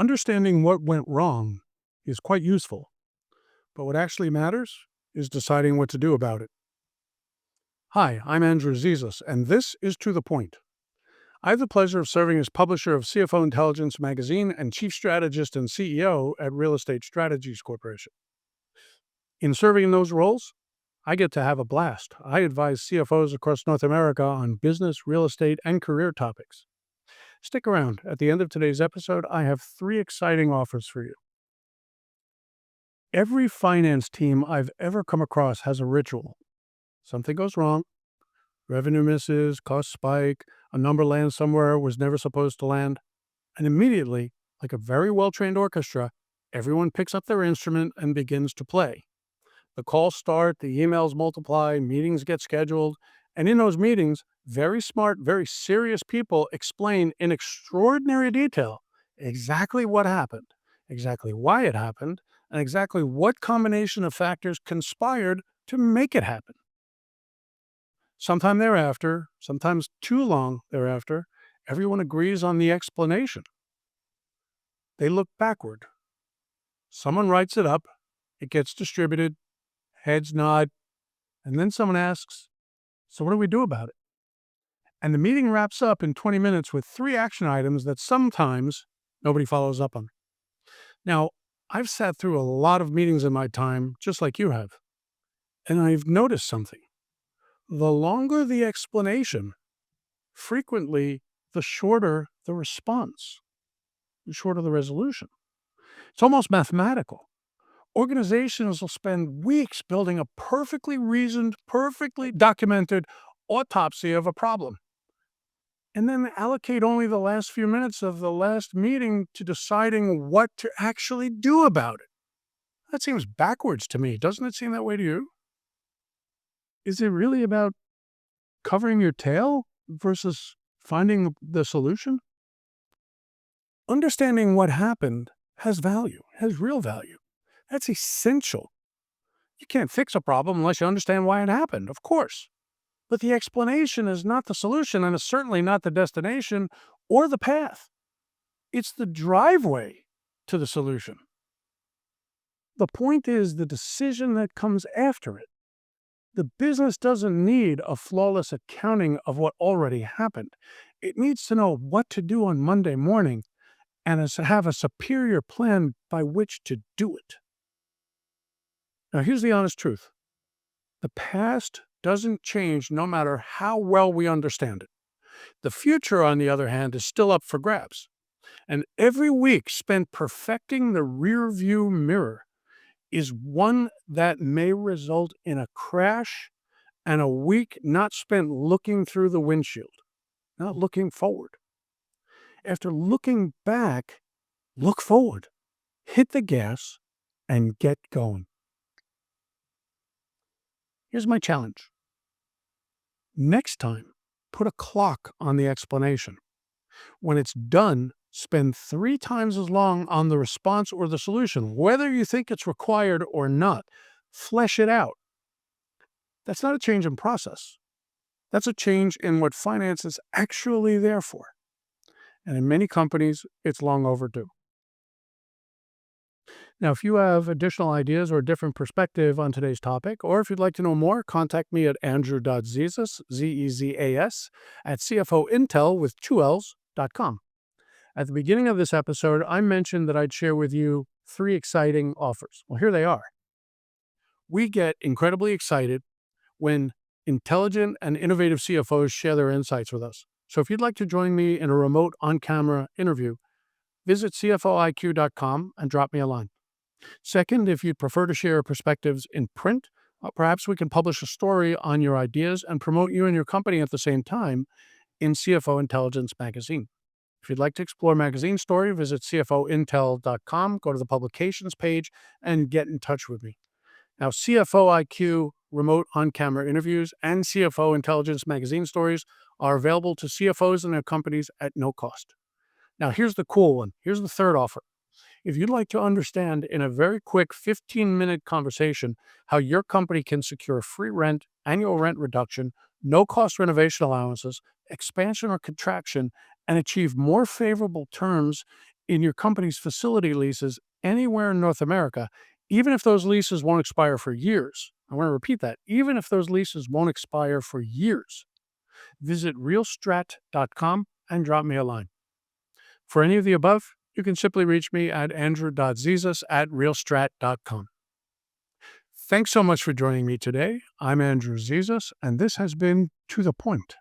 Understanding what went wrong is quite useful, but what actually matters is deciding what to do about it. Hi, I'm Andrew Zizas, and this is To the Point. I have the pleasure of serving as publisher of CFO Intelligence magazine and chief strategist and CEO at Real Estate Strategies Corporation. In serving in those roles, I get to have a blast. I advise CFOs across North America on business, real estate, and career topics. Stick around. At the end of today's episode, I have 3 exciting offers for you. Every finance team I've ever come across has a ritual. Something goes wrong, revenue misses, costs spike, a number lands somewhere it was never supposed to land, and immediately, like a very well-trained orchestra, everyone picks up their instrument and begins to play. The calls start, the emails multiply, meetings get scheduled, and in those meetings, very smart, very serious people explain in extraordinary detail exactly what happened, exactly why it happened, and exactly what combination of factors conspired to make it happen. Sometime thereafter, sometimes too long thereafter, everyone agrees on the explanation. They look backward. Someone writes it up, it gets distributed, heads nod, and then someone asks, "So what do we do about it?" And the meeting wraps up in 20 minutes with 3 action items that sometimes nobody follows up on. Now, I've sat through a lot of meetings in my time, just like you have, and I've noticed something. The longer the explanation, frequently the shorter the response, the shorter the resolution. It's almost mathematical. Organizations will spend weeks building a perfectly reasoned, perfectly documented autopsy of a problem, and then allocate only the last few minutes of the last meeting to deciding what to actually do about it. That seems backwards to me. Doesn't it seem that way to you? Is it really about covering your tail versus finding the solution? Understanding what happened has value, has real value. That's essential. You can't fix a problem unless you understand why it happened, of course. But the explanation is not the solution, and it's certainly not the destination or the path. It's the driveway to the solution. The point is the decision that comes after it. The business doesn't need a flawless accounting of what already happened. It needs to know what to do on Monday morning and have a superior plan by which to do it. Now, here's the honest truth. The past doesn't change no matter how well we understand it. The future, on the other hand, is still up for grabs. And every week spent perfecting the rear-view mirror is one that may result in a crash and a week not spent looking through the windshield, not looking forward. After looking back, look forward, hit the gas, and get going. Here's my challenge. Next time, put a clock on the explanation. When it's done, spend 3 times as long on the response or the solution, whether you think it's required or not. Flesh it out. That's not a change in process. That's a change in what finance is actually there for. And in many companies, it's long overdue. Now, if you have additional ideas or a different perspective on today's topic, or if you'd like to know more, contact me at andrew.zezas, Z-E-Z-A-S, at CFOintel with 2 L's.com. At the beginning of this episode, I mentioned that I'd share with you 3 exciting offers. Well, here they are. We get incredibly excited when intelligent and innovative CFOs share their insights with us. So if you'd like to join me in a remote on-camera interview, visit CFOIQ.com and drop me a line. Second, if you'd prefer to share perspectives in print, perhaps we can publish a story on your ideas and promote you and your company at the same time in CFO Intelligence magazine. If you'd like to explore magazine story, visit CFOintel.com, go to the publications page, and get in touch with me. Now, CFO IQ remote on-camera interviews and CFO Intelligence magazine stories are available to CFOs and their companies at no cost. Now, here's the cool one. Here's the third offer. If you'd like to understand in a very quick 15-minute conversation how your company can secure free rent, annual rent reduction, no-cost renovation allowances, expansion or contraction, and achieve more favorable terms in your company's facility leases anywhere in North America, even if those leases won't expire for years. I want to repeat that. Even if those leases won't expire for years, visit realstrat.com and drop me a line. For any of the above, you can simply reach me at andrew.zizas@realstrat.com. Thanks so much for joining me today. I'm Andrew Zizas, and this has been To the Point.